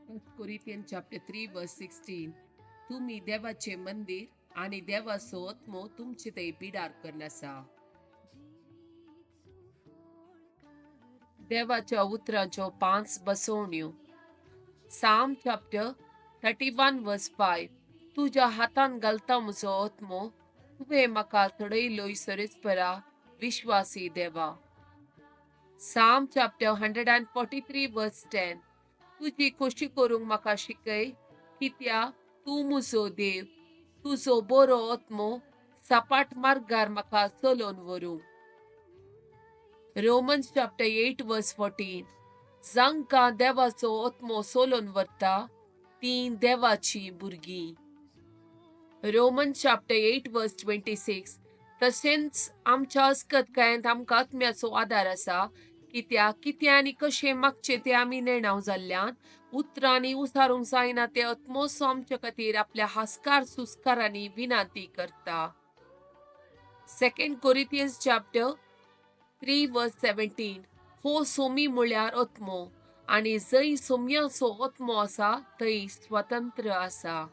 Corinthians chapter 3 verse 16. तुम्ही देवाचे मंदिर आणि देवाचो आत्मो तुमचे थंय पिडार करनासा. देवाच्या उतरांच्यो 5 बसवण्यो. Psalm chapter 31 verse 5. तुझ्या हातान घालता म्हजो आत्मो, तुवें म्हाका चडयलोय सरीसपरा विश्वासी देवा. Psalm chapter 143 verse 10. तुझी खोशी करूंक म्हाका शिकय, कित्याक तूं म्हजो देव. तुजो बरो आत्मो सपाट मार्गार म्हाका चलोवन व्हरूंक. Romans chapter 8 verse 14. जांकां देवाचो आत्मो चलोवन व्हरता, तीं देवाची भुरगीं. Romans chapter 8 verse 26. तशेंच आमच्या अस्कतकायेंत आमकां आत्म्याचो आदार आसा, कित्याक कितें आनी कशें मागचें तें आमी नेणाव जाल्ल्यान उतरांनी उसारूंक जायना ते आत्मोसो आमचे खातीर आपल्या हासकार सुस्कारांनी विनांती करता. 2 Corinthians chapter 3 verse 17. हो सोमी म्हळ्यार आत्मो, आनी जंय सोमयाचो आत्मो आसा थंय स्वतंत्र आसा.